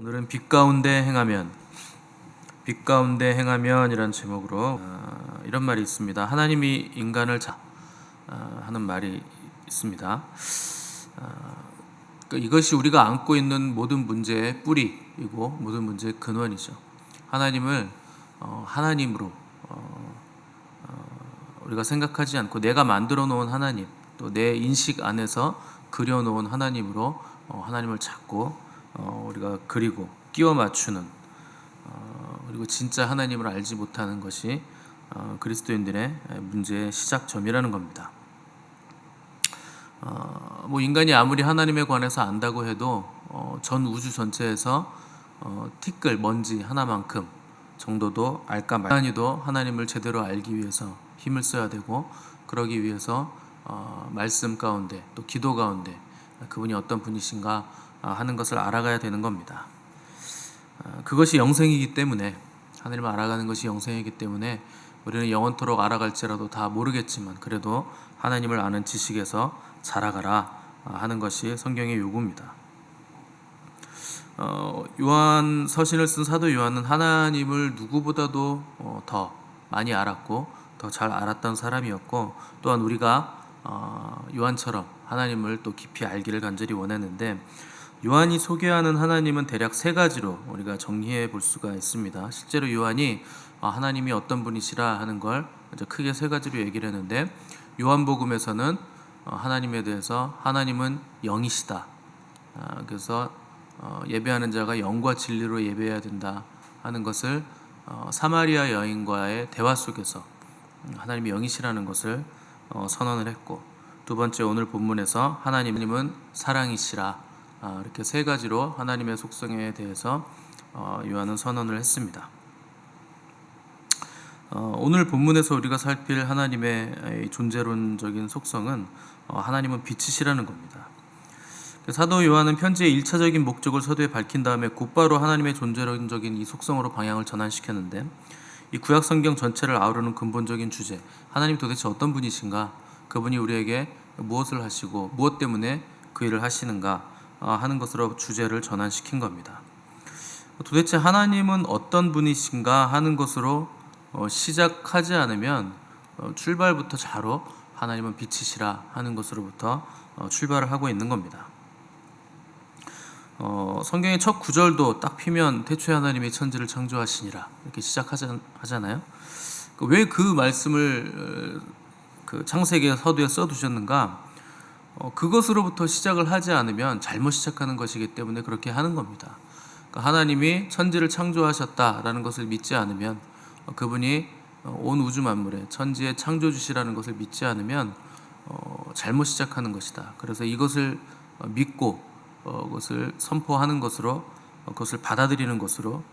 오늘은 빛 가운데 행하면이라는 제목으로 이런 말이 있습니다. 하나님이 인간을 하는 말이 있습니다. 이것이 우리가 안고 있는 모든 문제의 뿌리이고 모든 문제의 근원이죠. 하나님을 하나님으로 우리가 생각하지 않고 내가 만들어 놓은 하나님, 또 내 인식 안에서 그려 놓은 하나님으로 하나님을 찾고 우리가 그리고 끼워 맞추는 그리고 진짜 하나님을 알지 못하는 것이 그리스도인들의 문제의 시작점이라는 겁니다. 인간이 아무리 하나님에 관해서 안다고 해도 전 우주 전체에서 티끌 먼지 하나만큼 정도도 알까 말까. 인간이도 하나님을 제대로 알기 위해서 힘을 써야 되고, 그러기 위해서 말씀 가운데 또 기도 가운데 그분이 어떤 분이신가 하는 것을 알아가야 되는 겁니다. 그것이 영생이기 때문에, 하나님을 알아가는 것이 영생이기 때문에 우리는 영원토록 알아갈지라도 다 모르겠지만 그래도 하나님을 아는 지식에서 자라가라 하는 것이 성경의 요구입니다. 요한 서신을 쓴 사도 요한은 하나님을 누구보다도 더 많이 알았고 더 잘 알았던 사람이었고, 또한 우리가 요한처럼 하나님을 또 깊이 알기를 간절히 원했는데, 요한이 소개하는 하나님은 대략 세 가지로 우리가 정리해 볼 수가 있습니다. 실제로 요한이 하나님이 어떤 분이시라 하는 걸 크게 세 가지로 얘기를 했는데, 요한복음에서는 하나님에 대해서 하나님은 영이시다. 그래서 예배하는 자가 영과 진리로 예배해야 된다 하는 것을 사마리아 여인과의 대화 속에서 하나님이 영이시라는 것을 선언을 했고, 두 번째 오늘 본문에서 하나님은 사랑이시라, 이렇게 세 가지로 하나님의 속성에 대해서 요한은 선언을 했습니다. 오늘 본문에서 우리가 살필 하나님의 존재론적인 속성은 하나님은 빛이시라는 겁니다. 사도 요한은 편지의 1차적인 목적을 서두에 밝힌 다음에 곧바로 하나님의 존재론적인 이 속성으로 방향을 전환시켰는데, 이 구약 성경 전체를 아우르는 근본적인 주제, 하나님 도대체 어떤 분이신가, 그분이 우리에게 무엇을 하시고 무엇 때문에 그 일을 하시는가 하는 것으로 주제를 전환시킨 겁니다. 도대체 하나님은 어떤 분이신가 하는 것으로 시작하지 않으면 출발부터 자로 하나님은 빛이시라 하는 것으로부터 출발을 하고 있는 겁니다. 성경의 첫 구절도 딱 피면 태초에 하나님이 천지를 창조하시니라 이렇게 시작하잖아요. 왜 그 말씀을 그 창세기 서두에 써두셨는가? 그것으로부터 시작을 하지 않으면 잘못 시작하는 것이기 때문에 그렇게 하는 겁니다. 그러니까 하나님이 천지를 창조하셨다라는 것을 믿지 않으면, 그분이 온 우주 만물의 천지의 창조주시라는 것을 믿지 않으면 잘못 시작하는 것이다. 그래서 이것을 믿고 그것을 선포하는 것으로, 그것을 받아들이는 것으로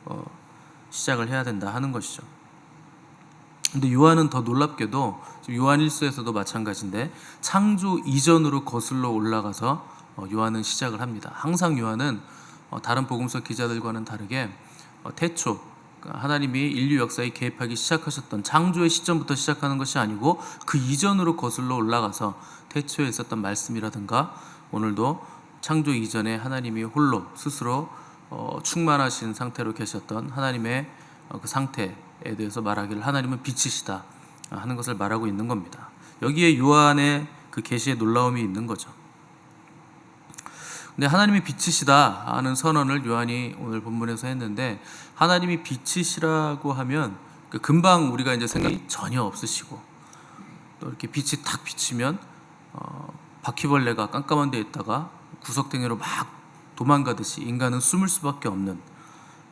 시작을 해야 된다 하는 것이죠. 근데 요한은 더 놀랍게도 요한 1서에서도 마찬가지인데 창조 이전으로 거슬러 올라가서 요한은 시작을 합니다. 항상 요한은 다른 복음서 기자들과는 다르게 태초, 하나님이 인류 역사에 개입하기 시작하셨던 창조의 시점부터 시작하는 것이 아니고 그 이전으로 거슬러 올라가서 태초에 있었던 말씀이라든가, 오늘도 창조 이전에 하나님이 홀로 스스로 충만하신 상태로 계셨던 하나님의 그 상태에 대해서 말하기를 하나님은 빛이시다 하는 것을 말하고 있는 겁니다. 여기에 요한의 그 계시의 놀라움이 있는 거죠. 근데 하나님이 빛이시다 하는 선언을 요한이 오늘 본문에서 했는데, 하나님이 빛이시라고 하면 금방 우리가 이제 생각이 전혀 없으시고, 또 이렇게 빛이 탁 비치면 바퀴벌레가 깜깜한 데 있다가 구석탱이로 막 도망가듯이 인간은 숨을 수밖에 없는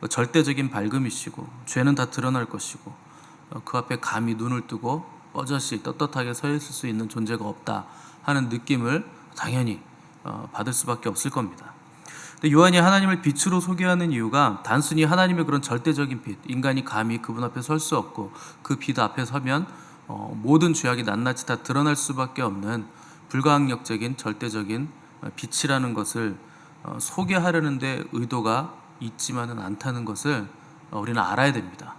절대적인 밝음이시고, 죄는 다 드러날 것이고, 그 앞에 감히 눈을 뜨고 뻗어시 떳떳하게 서 있을 수 있는 존재가 없다 하는 느낌을 당연히 받을 수밖에 없을 겁니다. 근데 요한이 하나님을 빛으로 소개하는 이유가 단순히 하나님의 그런 절대적인 빛, 인간이 감히 그분 앞에 설 수 없고 그 빛 앞에 서면 모든 죄악이 낱낱이 다 드러날 수밖에 없는 불가항력적인 절대적인 빛이라는 것을 소개하려는 데 의도가 있지만은 않다는 것을 우리는 알아야 됩니다.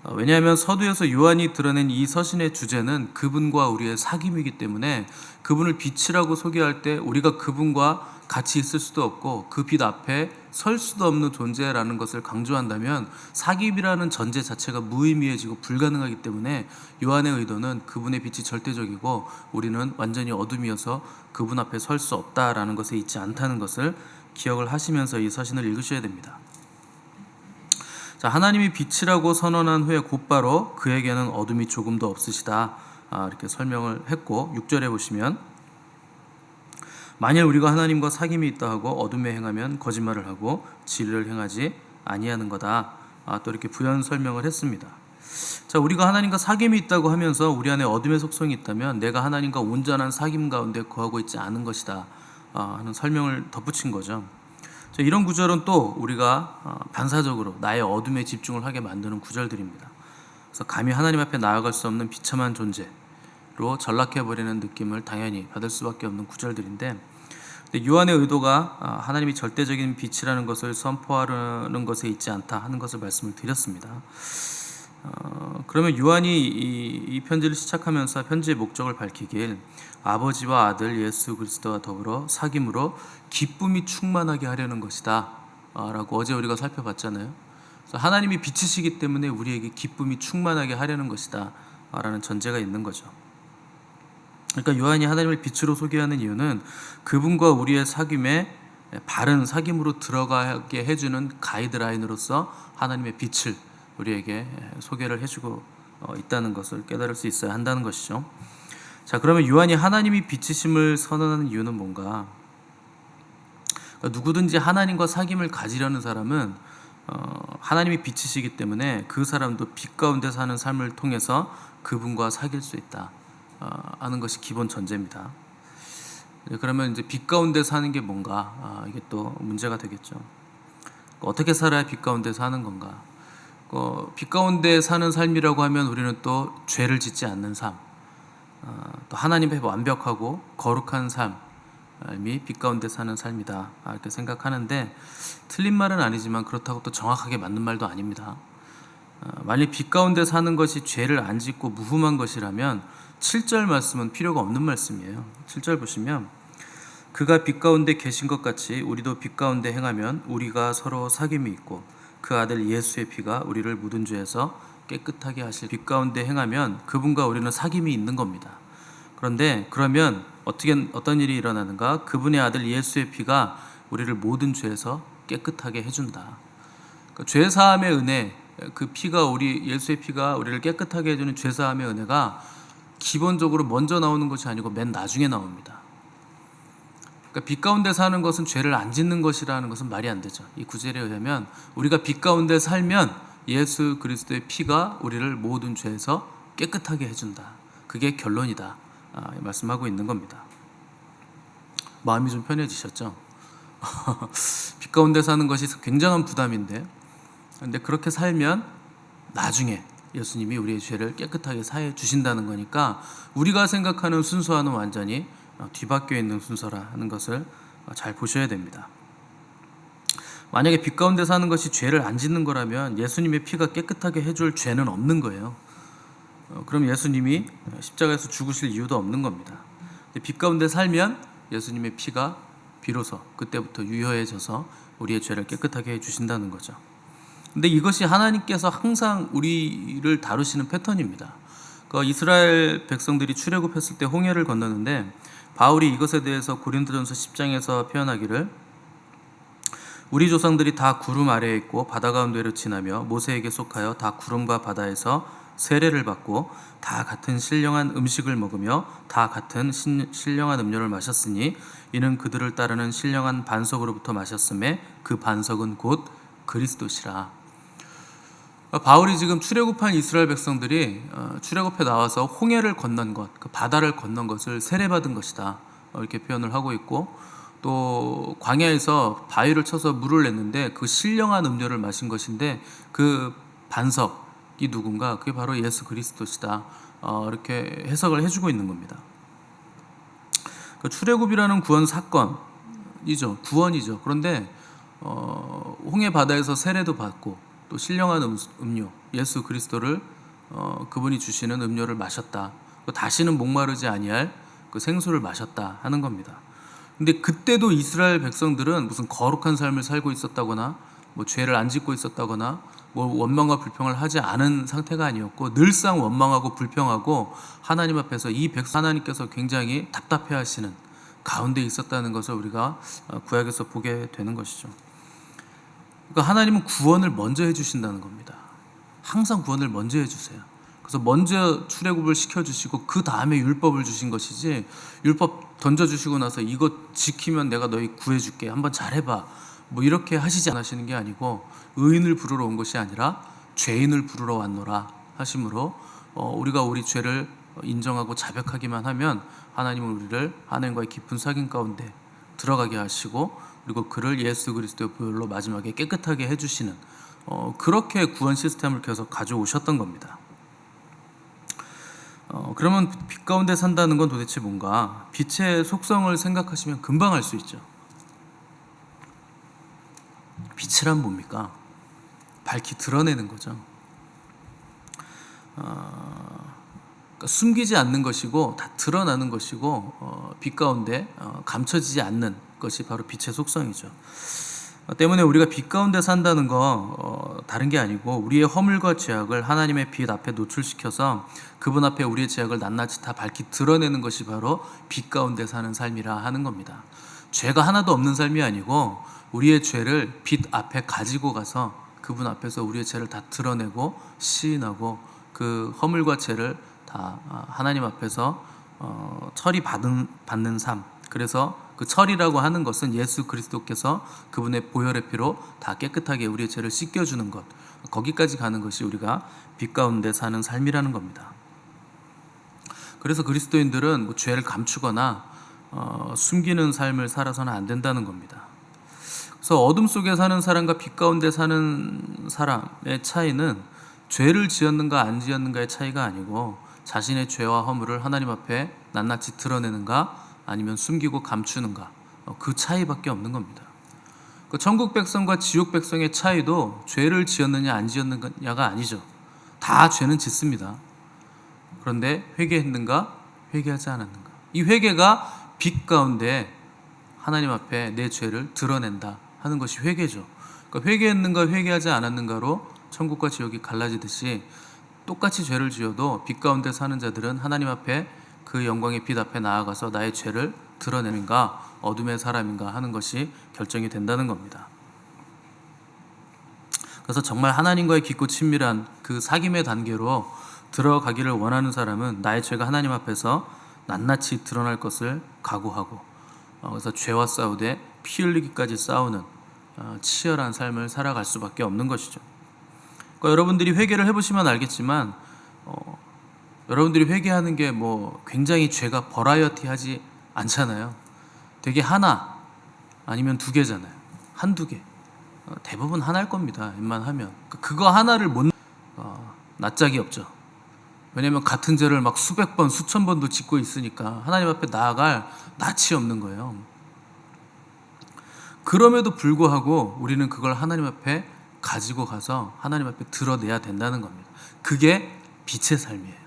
왜냐하면 서두에서 요한이 드러낸 이 서신의 주제는 그분과 우리의 사귐이기 때문에 그분을 빛이라고 소개할 때 우리가 그분과 같이 있을 수도 없고 그 빛 앞에 설 수도 없는 존재라는 것을 강조한다면 사귐이라는 전제 자체가 무의미해지고 불가능하기 때문에 요한의 의도는 그분의 빛이 절대적이고 우리는 완전히 어둠이어서 그분 앞에 설 수 없다라는 것에 있지 않다는 것을 기억을 하시면서 이 서신을 읽으셔야 됩니다. 자, 하나님이 빛이라고 선언한 후에 곧바로 그에게는 어둠이 조금도 없으시다, 이렇게 설명을 했고 6절에 보시면 만일 우리가 하나님과 사귐이 있다 하고 어둠에 행하면 거짓말을 하고 진리를 행하지 아니하는 거다, 또 이렇게 부연 설명을 했습니다. 자, 우리가 하나님과 사귐이 있다고 하면서 우리 안에 어둠의 속성이 있다면 내가 하나님과 온전한 사귐 가운데 거하고 있지 않은 것이다 하는 설명을 덧붙인 거죠. 자, 이런 구절은 또 우리가 반사적으로 나의 어둠에 집중을 하게 만드는 구절들입니다. 그래서 감히 하나님 앞에 나아갈 수 없는 비참한 존재로 전락해버리는 느낌을 당연히 받을 수밖에 없는 구절들인데, 요한의 의도가 하나님이 절대적인 빛이라는 것을 선포하려는 것에 있지 않다 하는 것을 말씀을 드렸습니다. 그러면 요한이 이 편지를 시작하면서 편지의 목적을 밝히길 아버지와 아들 예수 그리스도와 더불어 사귐으로 기쁨이 충만하게 하려는 것이다 라고 어제 우리가 살펴봤잖아요. 그래서 하나님이 빛이시기 때문에 우리에게 기쁨이 충만하게 하려는 것이다 라는 전제가 있는 거죠. 그러니까 요한이 하나님을 빛으로 소개하는 이유는 그분과 우리의 사귐에 바른 사귐으로 들어가게 해주는 가이드라인으로서 하나님의 빛을 우리에게 소개를 해주고 있다는 것을 깨달을 수 있어야 한다는 것이죠. 자, 그러면 요한이 하나님이 빛이심을 선언하는 이유는 뭔가? 그러니까 누구든지 하나님과 사귐을 가지려는 사람은 하나님이 빛이시기 때문에 그 사람도 빛 가운데 사는 삶을 통해서 그분과 사귈 수 있다 하는 것이 기본 전제입니다. 그러면 이제 빛 가운데 사는 게 뭔가? 이게 또 문제가 되겠죠. 어떻게 살아야 빛 가운데 사는 건가? 빛 가운데 사는 삶이라고 하면 우리는 또 죄를 짓지 않는 삶, 또 하나님 앞에 완벽하고 거룩한 삶이 빛 가운데 사는 삶이다 이렇게 생각하는데, 틀린 말은 아니지만 그렇다고 또 정확하게 맞는 말도 아닙니다. 만약 빛 가운데 사는 것이 죄를 안 짓고 무흠한 것이라면 7절 말씀은 필요가 없는 말씀이에요. 7절 보시면 그가 빛 가운데 계신 것 같이 우리도 빛 가운데 행하면 우리가 서로 사귐이 있고 그 아들 예수의 피가 우리를 묻은 죄에서 깨끗하게 하실. 빛 가운데 행하면 그분과 우리는 사귐이 있는 겁니다. 그런데 그러면 어떤 일이 일어나는가? 그분의 아들 예수의 피가 우리를 모든 죄에서 깨끗하게 해준다. 그러니까 죄사함의 은혜, 그 피가 예수의 피가 우리를 깨끗하게 해주는 죄사함의 은혜가 기본적으로 먼저 나오는 것이 아니고 맨 나중에 나옵니다. 그러니까 빛 가운데 사는 것은 죄를 안 짓는 것이라는 것은 말이 안 되죠. 이 구절에 의하면 우리가 빛 가운데 살면 예수 그리스도의 피가 우리를 모든 죄에서 깨끗하게 해준다. 그게 결론이다. 말씀하고 있는 겁니다. 마음이 좀 편해지셨죠? 빛 가운데 사는 것이 굉장한 부담인데, 근데 그렇게 살면 나중에 예수님이 우리의 죄를 깨끗하게 사해 주신다는 거니까 우리가 생각하는 순서와는 완전히 뒤바뀌어 있는 순서라는 것을 잘 보셔야 됩니다. 만약에 빛 가운데 사는 것이 죄를 안 짓는 거라면 예수님의 피가 깨끗하게 해줄 죄는 없는 거예요. 그럼 예수님이 십자가에서 죽으실 이유도 없는 겁니다. 빛 가운데 살면 예수님의 피가 비로소 그때부터 유효해져서 우리의 죄를 깨끗하게 해주신다는 거죠. 근데 이것이 하나님께서 항상 우리를 다루시는 패턴입니다. 이스라엘 백성들이 출애굽했을 때 홍해를 건너는데 바울이 이것에 대해서 고린도전서 10장에서 표현하기를 우리 조상들이 다 구름 아래에 있고 바다 가운데로 지나며 모세에게 속하여 다 구름과 바다에서 세례를 받고 다 같은 신령한 음식을 먹으며 다 같은 신령한 음료를 마셨으니 이는 그들을 따르는 신령한 반석으로부터 마셨음에 그 반석은 곧 그리스도시라. 바울이 지금 출애굽한 이스라엘 백성들이 출애굽해 나와서 홍해를 건넌 것, 그 바다를 건넌 것을 세례받은 것이다 이렇게 표현을 하고 있고, 또 광야에서 바위를 쳐서 물을 냈는데 그 신령한 음료를 마신 것인데 그 반석이 누군가? 그게 바로 예수 그리스도시다 이렇게 해석을 해주고 있는 겁니다. 출애굽이라는 구원 사건이죠, 구원이죠. 그런데 홍해 바다에서 세례도 받고 또 신령한 음료, 예수 그리스도를 그분이 주시는 음료를 마셨다. 다시는 목마르지 아니할 그 생수를 마셨다 하는 겁니다. 근데 그때도 이스라엘 백성들은 무슨 거룩한 삶을 살고 있었다거나 뭐 죄를 안 짓고 있었다거나 뭐 원망과 불평을 하지 않은 상태가 아니었고 늘상 원망하고 불평하고 하나님 앞에서 이 백성 하나님께서 굉장히 답답해하시는 가운데 있었다는 것을 우리가 구약에서 보게 되는 것이죠. 그러니까 하나님은 구원을 먼저 해주신다는 겁니다. 항상 구원을 먼저 해주세요. 그래서 먼저 출애굽을 시켜주시고 그 다음에 율법을 주신 것이지, 율법 던져주시고 나서 이거 지키면 내가 너희 구해줄게, 한번 잘해봐, 뭐 이렇게 하시지 않으시는 게 아니고 의인을 부르러 온 것이 아니라 죄인을 부르러 왔노라 하심으로 우리가 우리 죄를 인정하고 자백하기만 하면 하나님은 우리를 하나님과의 깊은 사귐 가운데 들어가게 하시고, 그리고 그를 예수 그리스도의 보혈로 마지막에 깨끗하게 해주시는 그렇게 구원 시스템을 계속 가져오셨던 겁니다. 그러면 빛 가운데 산다는 건 도대체 뭔가? 빛의 속성을 생각하시면 금방 알 수 있죠. 빛이란 뭡니까? 밝히 드러내는 거죠. 그러니까 숨기지 않는 것이고 다 드러나는 것이고 빛 가운데 감춰지지 않는 것이 바로 빛의 속성이죠. 때문에 우리가 빛 가운데 산다는 거 다른 게 아니고 우리의 허물과 죄악을 하나님의 빛 앞에 노출시켜서 그분 앞에 우리의 죄악을 낱낱이 다 밝히 드러내는 것이 바로 빛 가운데 사는 삶이라 하는 겁니다. 죄가 하나도 없는 삶이 아니고 우리의 죄를 빛 앞에 가지고 가서 그분 앞에서 우리의 죄를 다 드러내고 시인하고 그 허물과 죄를 다 하나님 앞에서 처리받는 삶. 그래서 그 처리라고 하는 것은 예수 그리스도께서 그분의 보혈의 피로 다 깨끗하게 우리의 죄를 씻겨주는 것, 거기까지 가는 것이 우리가 빛 가운데 사는 삶이라는 겁니다. 그래서 그리스도인들은 뭐 죄를 감추거나 숨기는 삶을 살아서는 안 된다는 겁니다. 그래서 어둠 속에 사는 사람과 빛 가운데 사는 사람의 차이는 죄를 지었는가 안 지었는가의 차이가 아니고 자신의 죄와 허물을 하나님 앞에 낱낱이 드러내는가 아니면 숨기고 감추는가, 그 차이밖에 없는 겁니다. 그 천국 백성과 지옥 백성의 차이도 죄를 지었느냐 안 지었느냐가 아니죠. 다 죄는 짓습니다. 그런데 회개했는가 회개하지 않았는가, 이 회개가 빛 가운데 하나님 앞에 내 죄를 드러낸다 하는 것이 회개죠. 그러니까 회개했는가 회개하지 않았는가로 천국과 지옥이 갈라지듯이 똑같이 죄를 지어도 빛 가운데 사는 자들은 하나님 앞에 그 영광의 빛 앞에 나아가서 나의 죄를 드러내는가 어둠의 사람인가 하는 것이 결정이 된다는 겁니다. 그래서 정말 하나님과의 깊고 친밀한 그 사귐의 단계로 들어가기를 원하는 사람은 나의 죄가 하나님 앞에서 낱낱이 드러날 것을 각오하고, 그래서 죄와 싸우되 피 흘리기까지 싸우는 치열한 삶을 살아갈 수밖에 없는 것이죠. 그러니까 여러분들이 회개를 해보시면 알겠지만 여러분들이 회개하는 게 뭐 굉장히 죄가 버라이어티하지 않잖아요. 되게 하나 아니면 두 개잖아요. 한두 개. 대부분 하나일 겁니다. 웬만하면. 그거 하나를 못 낯짝이 없죠. 왜냐하면 같은 죄를 막 수백 번 수천 번도 짓고 있으니까 하나님 앞에 나아갈 낯이 없는 거예요. 그럼에도 불구하고 우리는 그걸 하나님 앞에 가지고 가서 하나님 앞에 드러내야 된다는 겁니다. 그게 빛의 삶이에요.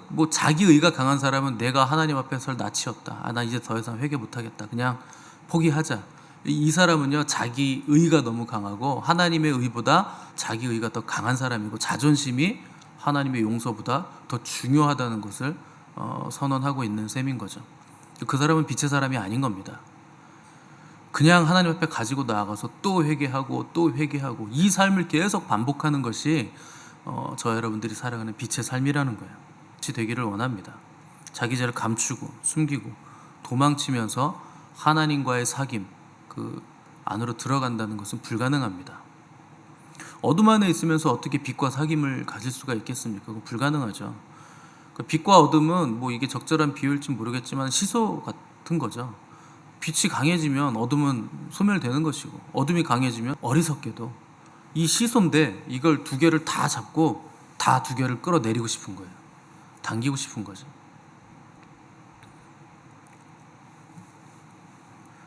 뭐 자기 의가 강한 사람은 내가 하나님 앞에 설 낯이 없다. 나 이제 더 이상 회개 못하겠다. 그냥 포기하자. 이 사람은요, 자기 의가 너무 강하고 하나님의 의보다 자기 의가 더 강한 사람이고 자존심이 하나님의 용서보다 더 중요하다는 것을 선언하고 있는 셈인 거죠. 그 사람은 빛의 사람이 아닌 겁니다. 그냥 하나님 앞에 가지고 나아가서 또 회개하고 또 회개하고 이 삶을 계속 반복하는 것이 저 여러분들이 살아가는 빛의 삶이라는 거예요. 빛이 되기를 원합니다. 자기 죄를 감추고 숨기고 도망치면서 하나님과의 사귐 그 안으로 들어간다는 것은 불가능합니다. 어둠 안에 있으면서 어떻게 빛과 사귐을 가질 수가 있겠습니까? 그거 불가능하죠. 빛과 어둠은 뭐 이게 적절한 비유일지 모르겠지만 시소 같은 거죠. 빛이 강해지면 어둠은 소멸되는 것이고 어둠이 강해지면 어리석게도 이 시소인데 이걸 두 개를 다 잡고 다 두 개를 끌어내리고 싶은 거예요. 당기고 싶은 거죠.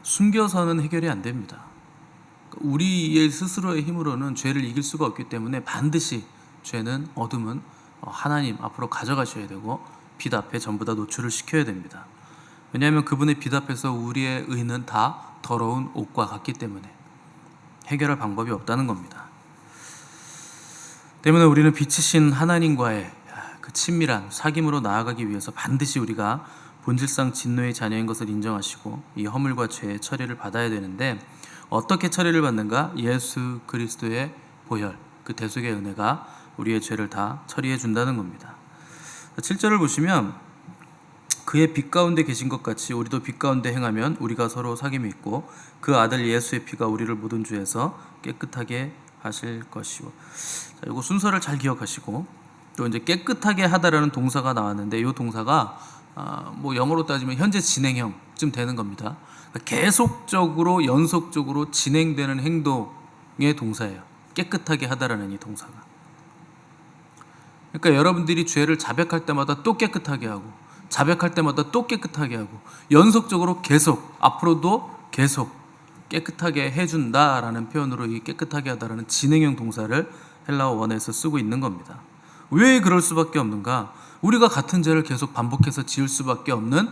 숨겨서는 해결이 안 됩니다. 우리의 스스로의 힘으로는 죄를 이길 수가 없기 때문에 반드시 죄는, 어둠은 하나님 앞으로 가져가셔야 되고 빛 앞에 전부 다 노출을 시켜야 됩니다. 왜냐하면 그분의 빛 앞에서 우리의 의는 다 더러운 옷과 같기 때문에 해결할 방법이 없다는 겁니다. 때문에 우리는 빛이신 하나님과의 그 친밀한 사귐으로 나아가기 위해서 반드시 우리가 본질상 진노의 자녀인 것을 인정하시고 이 허물과 죄의 처리를 받아야 되는데, 어떻게 처리를 받는가? 예수 그리스도의 보혈, 그 대속의 은혜가 우리의 죄를 다 처리해 준다는 겁니다. 7절을 보시면 그의 빛 가운데 계신 것 같이 우리도 빛 가운데 행하면 우리가 서로 사귐이 있고 그 아들 예수의 피가 우리를 모든 죄에서 깨끗하게 하실 것이요. 자, 이거 순서를 잘 기억하시고, 또 이제 깨끗하게 하다라는 동사가 나왔는데 이 동사가 뭐 영어로 따지면 현재 진행형쯤 되는 겁니다. 그러니까 계속적으로 연속적으로 진행되는 행동의 동사예요. 깨끗하게 하다라는 이 동사가. 그러니까 여러분들이 죄를 자백할 때마다 또 깨끗하게 하고, 자백할 때마다 또 깨끗하게 하고, 연속적으로 계속, 앞으로도 계속 깨끗하게 해준다라는 표현으로 이 깨끗하게 하다라는 진행형 동사를 헬라어 원에서 쓰고 있는 겁니다. 왜 그럴 수밖에 없는가? 우리가 같은 죄를 계속 반복해서 지을 수밖에 없는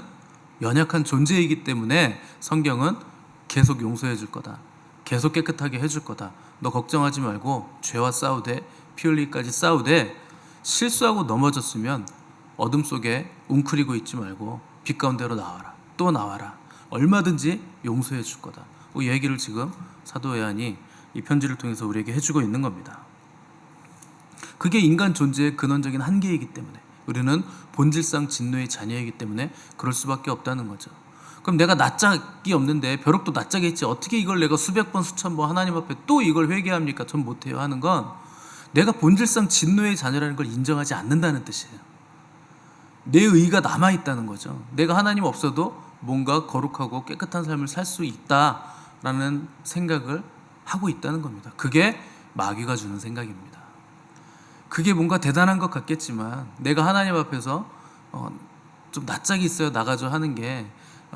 연약한 존재이기 때문에 성경은 계속 용서해 줄 거다, 계속 깨끗하게 해줄 거다, 너 걱정하지 말고 죄와 싸우되 피 흘리기까지 싸우되 실수하고 넘어졌으면 어둠 속에 웅크리고 있지 말고 빛 가운데로 나와라, 또 나와라, 얼마든지 용서해 줄 거다. 이 얘기를 지금 사도 요한이 이 편지를 통해서 우리에게 해주고 있는 겁니다. 그게 인간 존재의 근원적인 한계이기 때문에, 우리는 본질상 진노의 자녀이기 때문에 그럴 수밖에 없다는 거죠. 그럼 내가 낯짝이 없는데 벼룩도 낯짝이 있지, 어떻게 이걸 내가 수백 번 수천 번 하나님 앞에 또 이걸 회개합니까? 전 못해요 하는 건 내가 본질상 진노의 자녀라는 걸 인정하지 않는다는 뜻이에요. 내 의가 남아있다는 거죠. 내가 하나님 없어도 뭔가 거룩하고 깨끗한 삶을 살 수 있다라는 생각을 하고 있다는 겁니다. 그게 마귀가 주는 생각입니다. 그게 뭔가 대단한 것 같겠지만 내가 하나님 앞에서 좀 낯짝이 있어야 나가죠 하는 게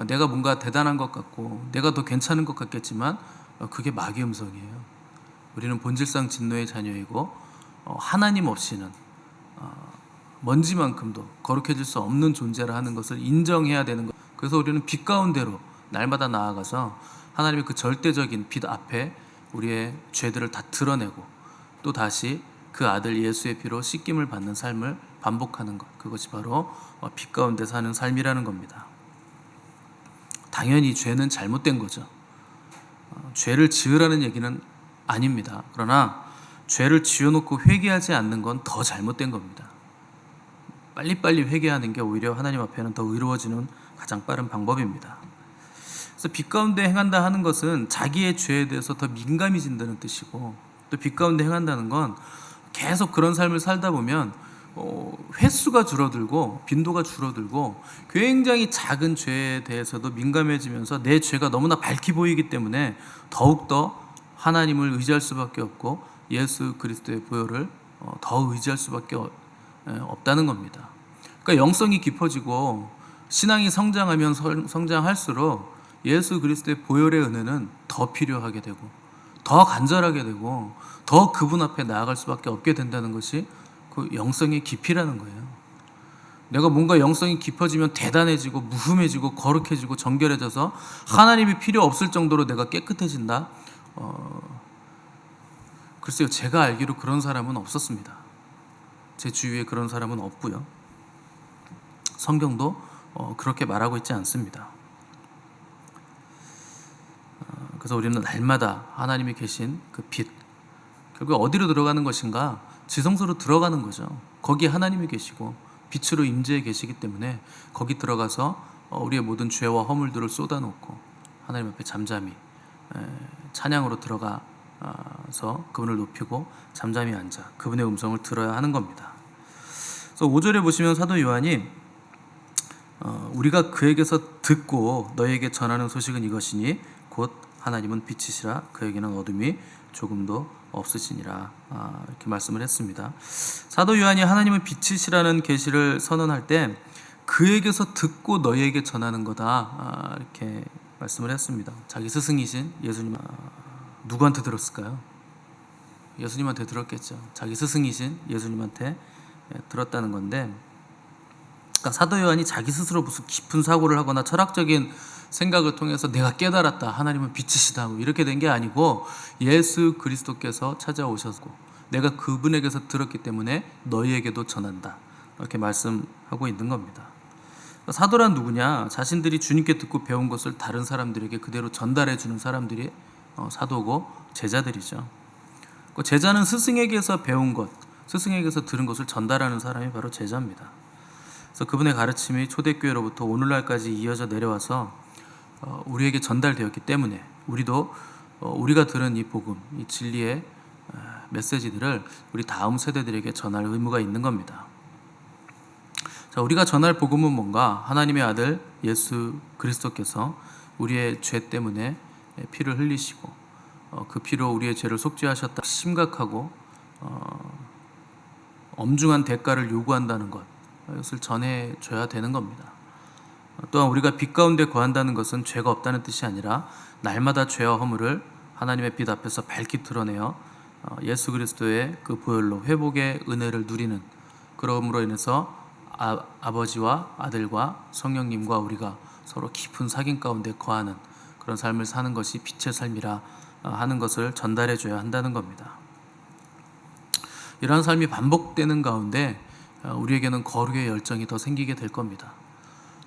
내가 뭔가 대단한 것 같고 내가 더 괜찮은 것 같겠지만 그게 마귀 음성이에요. 우리는 본질상 진노의 자녀이고 하나님 없이는 먼지만큼도 거룩해질 수 없는 존재라 하는 것을 인정해야 되는 것. 그래서 우리는 빛 가운데로 날마다 나아가서 하나님의 그 절대적인 빛 앞에 우리의 죄들을 다 드러내고 또 다시 그 아들 예수의 피로 씻김을 받는 삶을 반복하는 것, 그것이 바로 빛 가운데 사는 삶이라는 겁니다. 당연히 죄는 잘못된 거죠. 죄를 지으라는 얘기는 아닙니다. 그러나 죄를 지어놓고 회개하지 않는 건 더 잘못된 겁니다. 빨리빨리 회개하는 게 오히려 하나님 앞에는 더 의로워지는 가장 빠른 방법입니다. 그래서 빛 가운데 행한다 하는 것은 자기의 죄에 대해서 더 민감해진다는 뜻이고, 또 빛 가운데 행한다는 건 계속 그런 삶을 살다 보면 횟수가 줄어들고 빈도가 줄어들고 굉장히 작은 죄에 대해서도 민감해지면서 내 죄가 너무나 밝히 보이기 때문에 더욱더 하나님을 의지할 수밖에 없고 예수 그리스도의 보혈을 더 의지할 수밖에 없다는 겁니다. 그러니까 영성이 깊어지고 신앙이 성장하면 성장할수록 예수 그리스도의 보혈의 은혜는 더 필요하게 되고 더 간절하게 되고 더 그분 앞에 나아갈 수밖에 없게 된다는 것이 그 영성의 깊이라는 거예요. 내가 뭔가 영성이 깊어지면 대단해지고 무흠해지고 거룩해지고 정결해져서 하나님이 필요 없을 정도로 내가 깨끗해진다? 글쎄요, 제가 알기로 그런 사람은 없었습니다. 제 주위에 그런 사람은 없고요. 성경도 그렇게 말하고 있지 않습니다. 그래서 우리는 날마다 하나님이 계신 그 빛, 결국 어디로 들어가는 것인가? 지성소로 들어가는 거죠. 거기 하나님이 계시고 빛으로 임재해 계시기 때문에 거기 들어가서 우리의 모든 죄와 허물들을 쏟아놓고 하나님 앞에 잠잠히 찬양으로 들어가서 그분을 높이고 잠잠히 앉아 그분의 음성을 들어야 하는 겁니다. 그래서 5절에 보시면 사도 요한이 우리가 그에게서 듣고 너에게 전하는 소식은 이것이니 곧 하나님은 빛이시라 그에게는 어둠이 조금도 없으시니라, 이렇게 말씀을 했습니다. 사도 요한이 하나님은 빛이시라는 계시를 선언할 때 그에게서 듣고 너희에게 전하는 거다, 이렇게 말씀을 했습니다. 자기 스승이신 예수님, 누구한테 들었을까요? 예수님한테 들었겠죠. 자기 스승이신 예수님한테 들었다는 건데, 그러니까 사도 요한이 자기 스스로 무슨 깊은 사고를 하거나 철학적인 생각을 통해서 내가 깨달았다, 하나님은 빛이시다, 이렇게 된 게 아니고 예수 그리스도께서 찾아오셨고 내가 그분에게서 들었기 때문에 너희에게도 전한다, 이렇게 말씀하고 있는 겁니다. 사도란 누구냐? 자신들이 주님께 듣고 배운 것을 다른 사람들에게 그대로 전달해 주는 사람들이 사도고 제자들이죠. 제자는 스승에게서 배운 것, 스승에게서 들은 것을 전달하는 사람이 바로 제자입니다. 그래서 그분의 가르침이 초대교회로부터 오늘날까지 이어져 내려와서 우리에게 전달되었기 때문에 우리도 우리가 들은 이 복음, 이 진리의 메시지들을 우리 다음 세대들에게 전할 의무가 있는 겁니다. 자, 우리가 전할 복음은 뭔가? 하나님의 아들 예수 그리스도께서 우리의 죄 때문에 피를 흘리시고 그 피로 우리의 죄를 속죄하셨다, 심각하고 엄중한 대가를 요구한다는 것, 이것을 전해줘야 되는 겁니다. 또한 우리가 빛 가운데 거한다는 것은 죄가 없다는 뜻이 아니라 날마다 죄와 허물을 하나님의 빛 앞에서 밝히 드러내어 예수 그리스도의 그 보혈로 회복의 은혜를 누리는, 그러므로 인해서 아버지와 아들과 성령님과 우리가 서로 깊은 사귐 가운데 거하는 그런 삶을 사는 것이 빛의 삶이라 하는 것을 전달해 줘야 한다는 겁니다. 이러한 삶이 반복되는 가운데 우리에게는 거룩의 열정이 더 생기게 될 겁니다.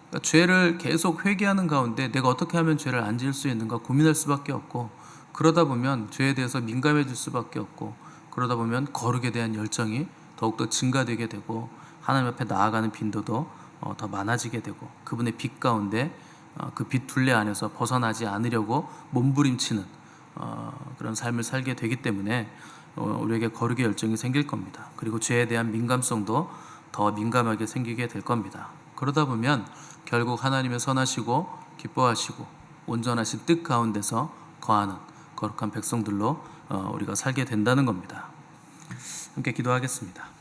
그러니까 죄를 계속 회개하는 가운데 내가 어떻게 하면 죄를 안 지을 수 있는가 고민할 수밖에 없고, 그러다 보면 죄에 대해서 민감해질 수밖에 없고, 그러다 보면 거룩에 대한 열정이 더욱더 증가되게 되고 하나님 앞에 나아가는 빈도도 더 많아지게 되고, 그분의 빛 가운데 그 빛 둘레 안에서 벗어나지 않으려고 몸부림치는 그런 삶을 살게 되기 때문에 우리에게 거룩의 열정이 생길 겁니다. 그리고 죄에 대한 민감성도 더 민감하게 생기게 될 겁니다. 그러다 보면 결국 하나님의 선하시고 기뻐하시고 온전하신 뜻 가운데서 거하는 거룩한 백성들로 우리가 살게 된다는 겁니다. 함께 기도하겠습니다.